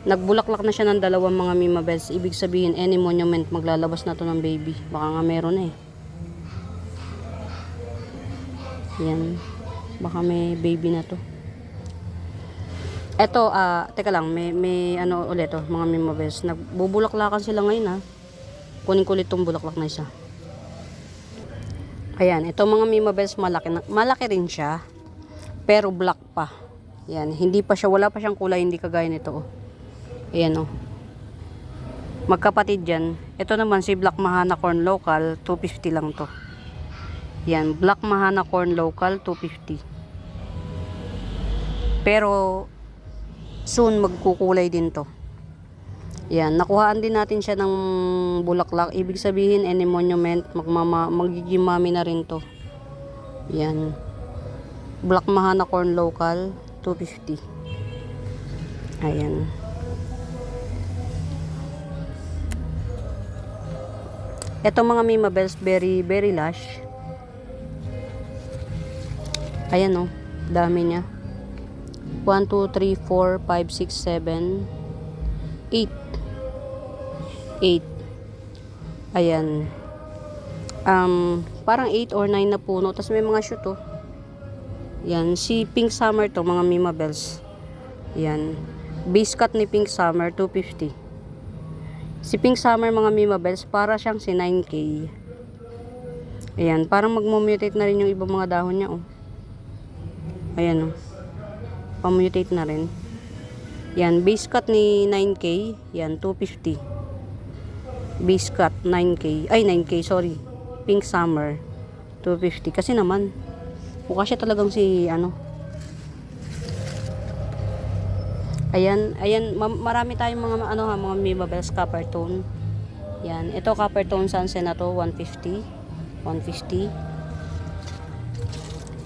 Nagbulaklak na siya ng dalawang mga memorable. Ibig sabihin any monument maglalabas na to ng baby. Baka nga meron eh. Yan. Baka may baby na to. Eto, teka lang, may ano ulit to, mga memorable. Nagbubulaklakan sila ngayon ha. Kunin ko ulit tong bulaklak na isa. Ayan, ito mga memorable malaki rin siya. Pero black pa. Yan, hindi pa siya, wala pa siyang kulay, hindi kagaya nito. Oh. Ayan oh. Magkapatid yan. Ito naman si Black Mahana Corn Local, 250 lang to. Yan, Black Mahana Corn Local, 250. Pero soon magkukulay din to. Yan, nakuhaan din natin siya ng bulaklak. Ibig sabihin any monument magiging mami na rin to. Yan. Black Mahana Corn Local 250. Ayan. Ito mga memorable very lush. Ayan oh, dami niya. 1, 2, 3, 4, 5, 6, 7, 8. Ayan. Parang 8 or 9 na puno. Tapos may mga shoot oh. Yan. Si Pink Summer to, mga memorabilis. Yan. Base cut ni Pink Summer, 250. Si Pink Summer, mga memorabilis, para siyang si 9K. Ayan. Parang magmutate na rin yung ibang mga dahon niya oh. Ayan oh. Pamutate na rin. Yan, base cut ni 9K. Yan, 250. Base cut, 9K. Ay, 9K, sorry. Pink Summer, 250. Kasi naman, mukha siya talagang si, ano. Ayan, marami tayong mga, mga memorabilis copper tone. Yan, ito copper tone sunset na to, 150. 150.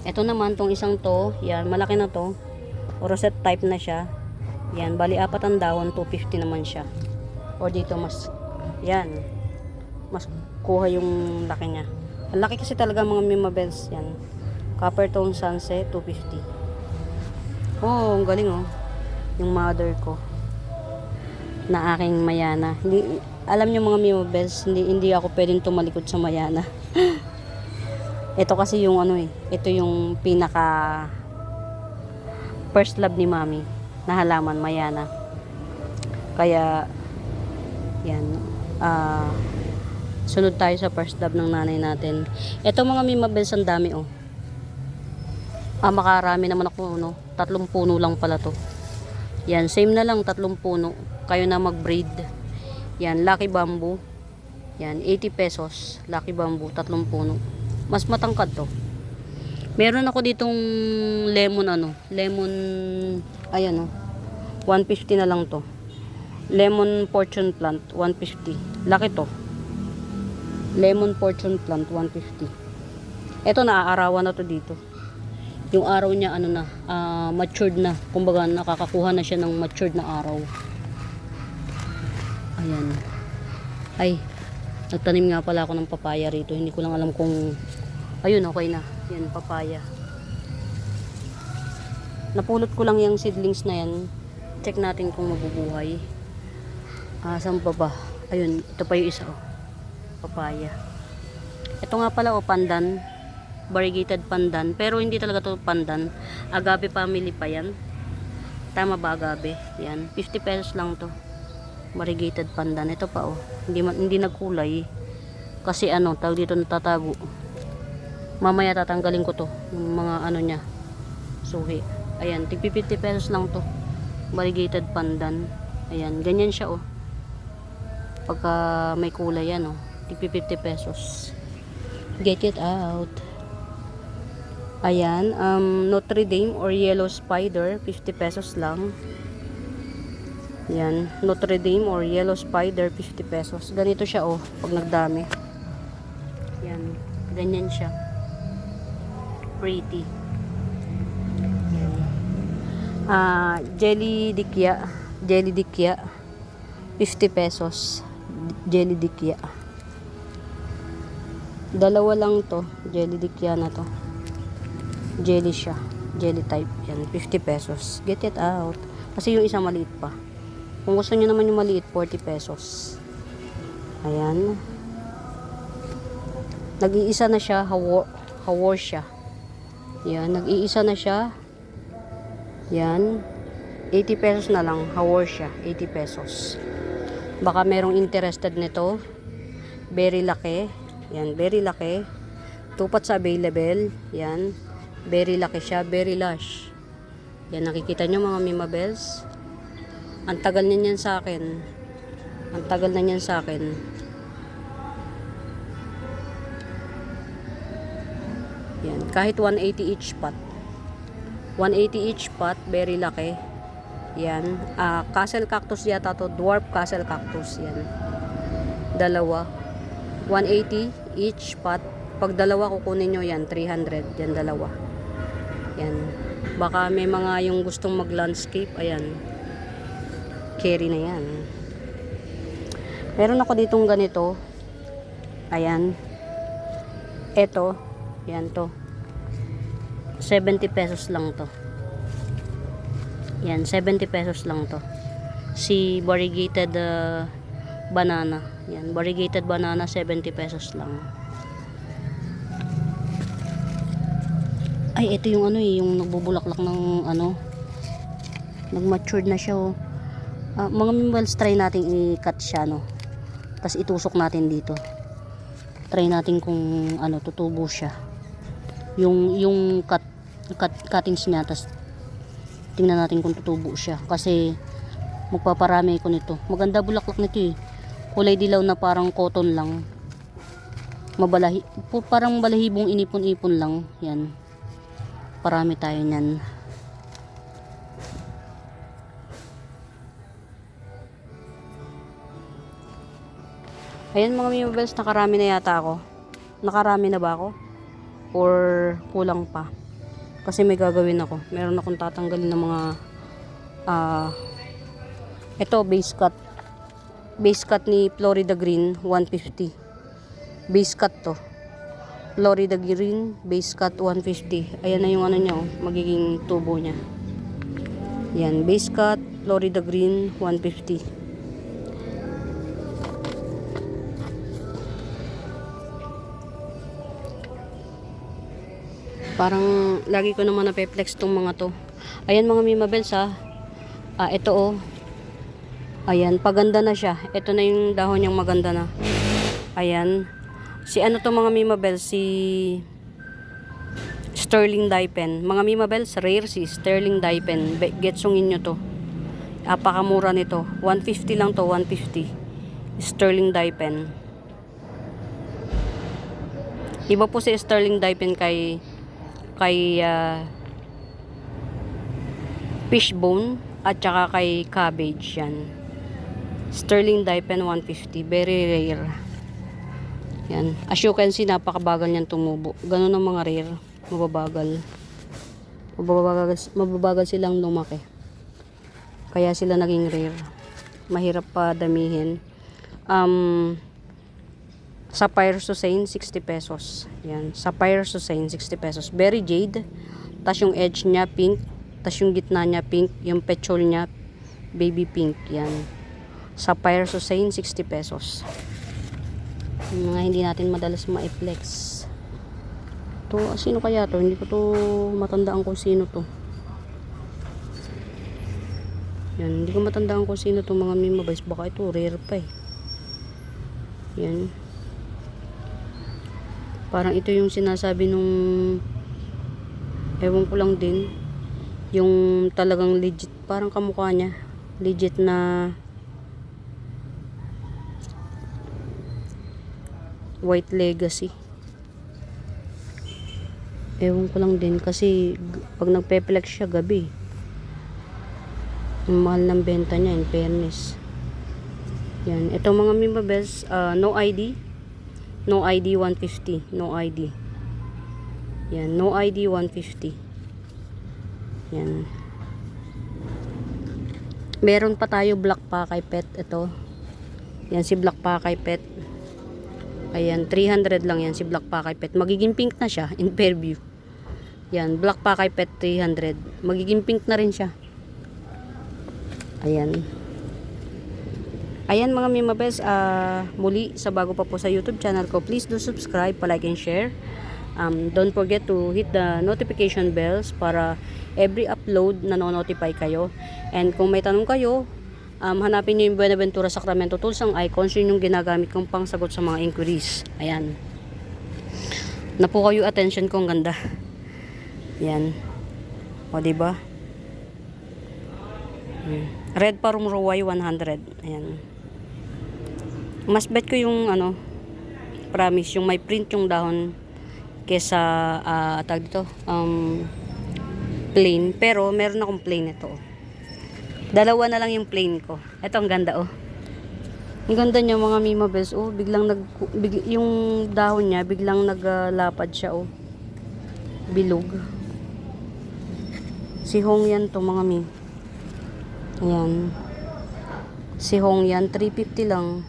Ito naman, tong isang to, yan, malaki na to. Rosette type na siya. Yan, bali apat ang dahon, 250 naman siya. O dito mas, yan, mas kuha yung laki niya. Ang laki kasi talaga mga memorabilis, yan. Copper tone sunset, 250. Oh, ang galing oh. Yung mother ko na aking Mayana. Hindi, alam niyo mga Mimo Bells, hindi ako pwedeng tumalikod sa Mayana. Ito kasi yung ano eh, ito yung pinaka first love ni Mami na halaman, Mayana. Kaya yan, sunod tayo sa first love ng nanay natin. Ito mga Mimo Bells, ang dami oh. Makarami naman ako, no? 3 puno lang pala to. Yan, same na lang, 3 puno. Kayo na mag-breed. Yan, Lucky Bamboo. Yan, 80 pesos. Lucky Bamboo, 3 puno. Mas matangkad to. Meron ako ditong lemon, ayan, 150 na lang to. Lemon fortune plant, 150. Laki to. Lemon fortune plant, 150. Ito, naaarawan na to dito. Yung araw niya matured na, kumbaga nakakakuha na siya ng matured na araw. Ayan. Ay, nagtanim nga pala ako ng papaya rito, hindi ko lang alam kung ayun, okay na. Yan, papaya. Napulot ko lang yung seedlings na yan. Check natin kung mabubuhay. Saan pa ba? Ayun, ito pa yung isa oh. Papaya. Ito nga pala oh, pandan. Variegated pandan, pero hindi talaga to pandan. Agave family pa yan. Tama ba agave? Yan, 50 pesos lang to. Variegated pandan. Ito pa oh. Hindi nagkulay. Kasi tawag dito natatago. Mamaya tatanggalin ko to, yung mga niya. Suhi. Ayan, tig 50 pesos lang to. Variegated pandan. Ayan, ganyan siya oh. Pagka may kulay yan oh. Tig 50 pesos. Get it out. Ayan, Notre Dame or Yellow Spider, 50 pesos lang. Yan, Notre Dame or Yellow Spider, 50 pesos. Ganito siya oh, pag nagdami. Yan, ganyan siya. Pretty. Yan. Jelly dikya, 50 pesos. Jelly dikya. Dalawa lang to, jelly dikya na to. Jelly siya. Jelly type. Yan. 50 pesos. Get it out. Kasi yung isa maliit pa. Kung gusto nyo naman yung maliit, 40 pesos. Ayan. Nag-iisa na siya. Hawor siya. Yan. Nag-iisa na siya. Yan. 80 pesos na lang. Hawor siya. 80 pesos. Baka merong interested nito. Very laki. Yan. Very laki. 2 pots available. Yan. Very laki siya, very lush. Yan, nakikita nyo mga Mimo Bells. Ang tagal na niyan sa akin. Ang tagal na niyan sa akin. Yan, kahit 180 each pot. 180 each pot, very laki. Yan, castle cactus yata to, dwarf castle cactus. Yan. Dalawa. 180 each pot. Pag dalawa kukunin nyo yan, 300. Yan, dalawa. Yan. Baka may mga yung gustong mag-landscape. Ayan. Carry na yan. Meron ako ditong ganito. Ayan. Ito. Yan to. 70 pesos lang to. Yan. 70 pesos lang to. Si variegated banana. Yan. Variegated banana, 70 pesos lang. Ay, ito yung yung nagbubulaklak ng nag-matured na siya oh. Mga Mimo Bells, try natin i-cut siya tapos itusok natin dito. Try natin kung tutubo siya. Yung cuttings niya, tapos tingnan natin kung tutubo siya. Kasi magpaparami ko nito. Maganda bulaklak nito eh. Kulay dilaw na parang cotton lang. Parang balahibong inipon-ipon lang. Yan. Parami tayo niyan. Ayan mga Mimo Bells, nakarami na yata ako. Nakarami na ba ako? Or kulang pa? Kasi may gagawin ako. Meron akong tatanggalin ng mga ito, base cut. Base cut ni Florida Green, 150. Base cut to. Florida Green, base cut 150. Ayan na yung ano niya, oh, magiging tubo niya. Yan, base cut, Florida Green, 150. Parang lagi ko naman napeplex tong mga to. Ayan mga Mimabels ha. Ito oh. Ayan, paganda na siya. Ito na yung dahon niyang maganda na. Ayan. Si ano to mga Mimabels? Si Sterling Daipen. Mga Mimabels, rare si Sterling Daipen. Getsungin nyo to. Apakamura nito. 150 lang to, 150. Sterling Daipen. Iba po si Sterling Daipen kay fishbone at saka kay cabbage yan. Sterling Daipen 150, very rare. Yan. As you can see, napakabagal niyan tumubo. Ganun ang mga rare, mababagal. Mababagal silang lumaki. Kaya sila naging rare. Mahirap pa damihin. Sapphire Susane, 60 pesos. Yan. Sapphire Susane, 60 pesos. Berry Jade. Tas yung edge niya, pink. Tas yung gitna niya, pink. Yung petrol niya, baby pink. Yan. Sapphire Susane, 60 pesos. Yung mga hindi natin madalas ma-flex. To, sino kaya to? Hindi ko to matandaan kung sino to. Yan. Hindi ko matandaan kung sino to mga Mimabels. Baka ito, rare pa eh. Yan. Parang ito yung sinasabi nung ewan ko lang din, yung talagang legit, parang kamukha niya legit na White Legacy. Ewan ko lang din kasi pag nagpe-flex siya gabi, ang mahal ng benta niya in fairness. Yan, ito mga Mimabels, no ID. No ID 150. No ID. Yan. No ID 150. Yan. Meron pa tayo Black Pakay Pet. Ito. Yan si Black Pakay Pet. Ayan. 300 lang yan si Black Pakay Pet. Magiging pink na siya in Fairview. Yan. Black Pakay Pet 300. Magiging pink na rin siya. Ayan. Ayan mga Mimabels, muli sa bago pa po sa YouTube channel ko, please do subscribe, palike and share. Don't forget to hit the notification bells para every upload nanonotify kayo. And kung may tanong kayo, hanapin nyo yung Buenaventura Sacramento Tools ang icons, yun yung ginagamit kong pangsagot sa mga inquiries. Ayan. Napo kayo attention ko, ang ganda. Ayan. O diba? Red Parum Roway 100. Ayan. Mas bet ko yung ano, promise, yung may print yung dahon kesa tag dito, plain. Pero meron akong plain ito. Dalawa na lang yung plain ko. Ito ang ganda oh. Ang ganda niya mga Mimabels. Oh, biglang yung dahon niya biglang naglapad siya oh. Bilog. Sihong yan to mga mi. Ayan. Sihong yan, 350 lang.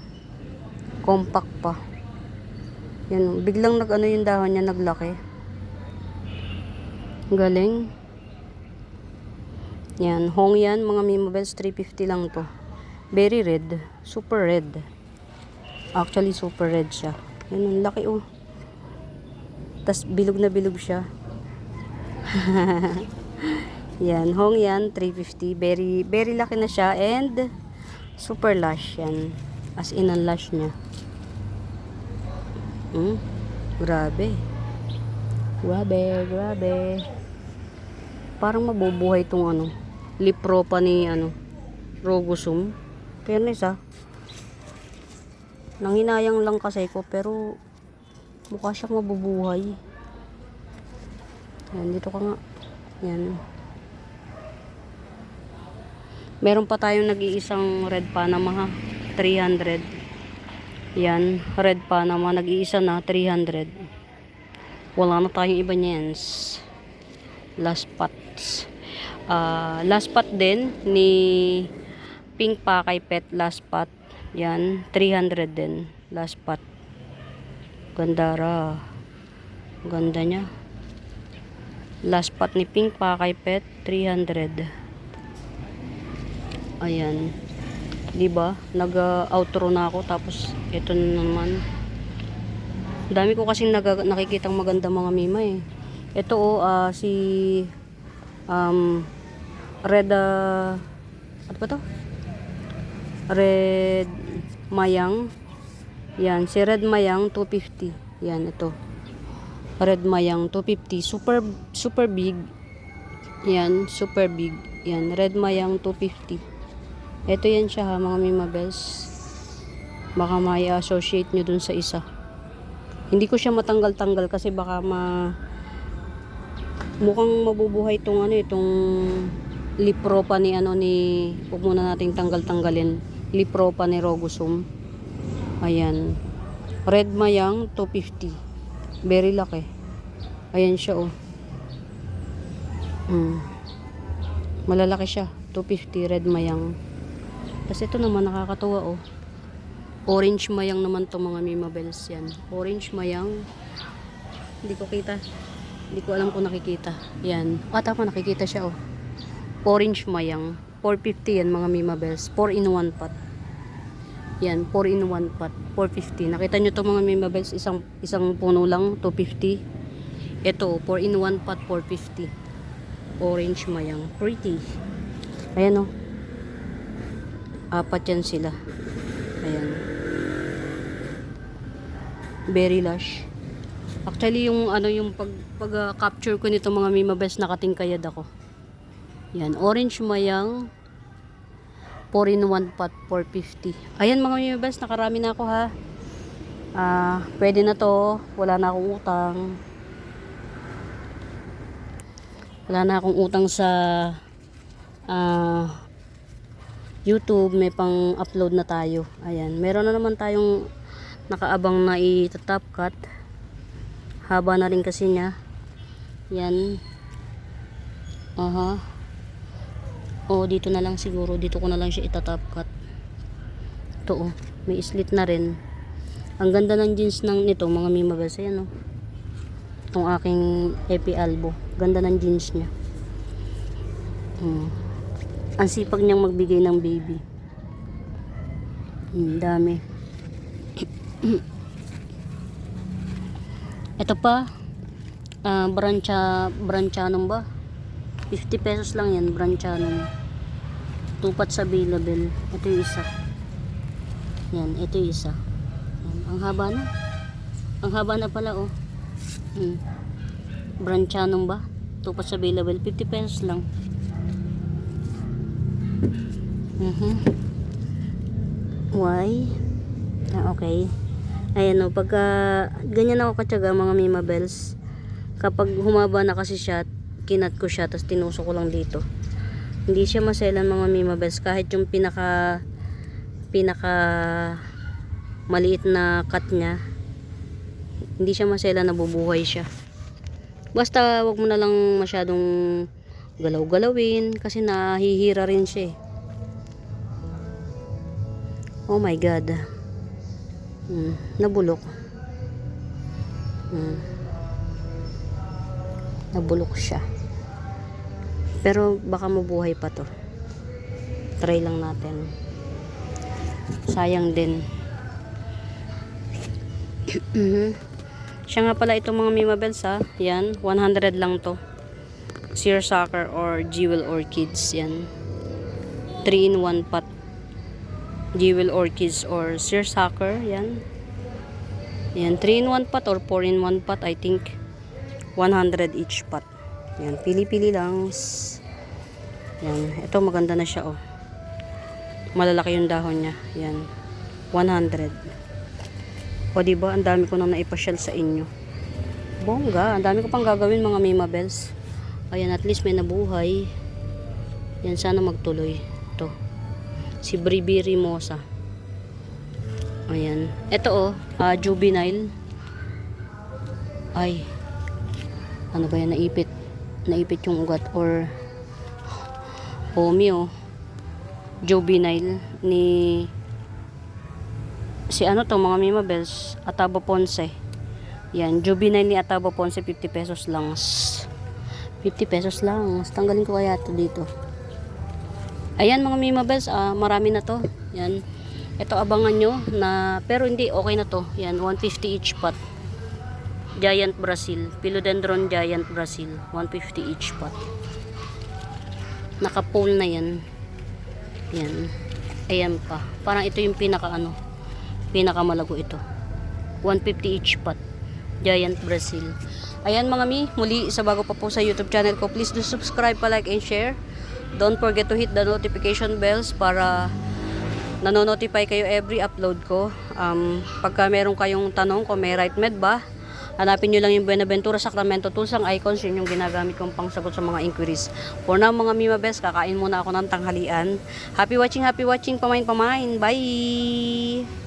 Compact pa. Yan, biglang nag-ano yung dahon niya, naglaki. Galing. Yan, hong yan, mga Mimabels, 350 lang to. Very red, super red. Actually, super red siya. Yan, ang laki oh. Tas bilog na bilog siya. Yan, hong yan, 350. Very, very laki na siya and super lush yan. As in, ang lush niya. Grabe. Grabe. Parang mabubuhay tong ano, lipropa ni ano, Rogosum. Fairness ah. Nanghinayang lang kasi ko pero mukha siyang mabubuhay. Yan, dito ka nga. Yan. Meron pa tayong nag-iisang red Panama ha. 300. Yan, red Panama, nag-iisa na, 300. Wala na tayong iba niyan. Last spots. Last spot din ni Pink Pakay Pet, last spot. Yan, 300 din. Last spot. Gandara. Ganda niya. Last pot ni Pink Pakay Pet, 300. Ayan. Diba? Nag-outro na ako. Tapos, ito na naman. Dami ko kasing nakikitang maganda mga mima eh. Ito si Red ano ba to? Red Mayang. Yan, si Red Mayang 250. Yan, ito. Red Mayang 250. Super big. Yan, super big. Yan, Red Mayang 250. Ito yan siya ha, mga mima bells. Baka may associate nyo dun sa isa. Hindi ko siya matanggal-tanggal kasi baka mukhang mabubuhay itong itong lipropa ni huwag muna nating tanggal-tanggalin. Lipropa ni Rogosum. Ayan. Red Mayang 250. Very laki. Ayan siya Malalaki siya. 250 Red Mayang. Kasi ito naman nakakatuwa Orange Mayang naman to mga mima bells yan. Orange Mayang. Hindi ko kita. Hindi ko alam kung nakikita. Yan. Tama, nakikita siya Orange Mayang. 450 yan mga mima bells. 4 in 1 pot. Yan. 4 in 1 pot. 450. Nakita nyo to mga mima bells. Isang puno lang. 250. Ito. 4 in 1 pot. 450. Orange Mayang. Pretty. Ayan apat yan sila. Ayan. Very lush. Actually, yung pag-capture ko nito mga mima bells, nakatingkayad ako. Yan. Orange Mayang. 4 in 1 pot. 450. Ayan mga mima bells, nakarami na ako ha. Pwede na to. Wala na akong utang. Wala na akong utang sa YouTube. May pang-upload na tayo. Ayan. Meron na naman tayong nakaabang na i-top cut. Haba na rin kasi niya. Yan. Dito na lang siguro. Dito ko na lang siya ita-top cut. Ito may slit na rin. Ang ganda ng jeans nito mga mima bells. Ayan itong aking Epi Albo. Ganda ng jeans niya. Ang sipag niyang magbigay ng baby. Dami. Ito pa. Branchanom ba? 50 pesos lang yan. Branchanom. 2 pots available. Ito yung isa. Yan. Ito yung isa. Yan. Ang haba na. Ang haba na pala Branchanom ba? 2 pots available. 50 pesos lang. Why? Okay. Ayan pagka ganyan ako katyaga mga mima bells. Kapag humaba na kasi siya, kinat ko siya, tapos tinusok ko lang dito. Hindi siya maselan mga mima bells. Kahit yung pinaka maliit na cut niya, hindi siya maselan, nabubuhay siya. Basta wag mo na lang masyadong galaw-galawin kasi nahihira rin siya Oh my god. Nabulok. Nabulok siya. Pero baka mabuhay pa to. Try lang natin. Sayang din. Siya nga pala itong mga mima bells Yan, 100 lang to. Seersucker or Jewel Orchids. Yan. 3 in 1 pot. Jewel Orchids or Seersucker. Yan. Yan. 3 in 1 pot or 4 in 1 pot. I think 100 each pot. Yan. Pili-pili lang. Yan. Ito maganda na siya Malalaki yung dahon niya. Yan. 100. Diba? Ang dami ko nang naipasyal sa inyo. Bongga. Ang dami ko pang gagawin mga mima bells. Ayan. At least may nabuhay. Yan. Sana magtuloy. Ito. Si Bribi Rimosa. Ayan. Ito juvenile. Ay. Ano ba yan? Naipit yung ugat or pomi juvenile ni si to mga mima bells. Ataba Ponce. Yan, juvenile ni Atabo Ponce, 50 pesos lang. 50 pesos lang. Tanggalin ko kaya ito dito. Ayan mga Mima Bells, marami na to. Yan. Ito abangan nyo na, pero hindi, okay na to. Yan, 150 each pot. Giant Brazil. Philodendron Giant Brazil. 150 each pot. Naka-pole na yan. Yan. Ayan pa. Parang ito yung pinakamalago ito. 150 each pot. Giant Brazil. Ayan mga mi, muli sa bago pa po sa YouTube channel ko, please do subscribe pa, like and share. Don't forget to hit the notification bells para nanonotify kayo every upload ko. Pagka meron kayong tanong kung may right med ba, hanapin nyo lang yung Buenaventura Sacramento Tools ang icons, yun yung ginagamit kong pangsagot sa mga inquiries. For now mga Mima Best, kakain muna ako ng tanghalian. Happy watching, pamain. Bye!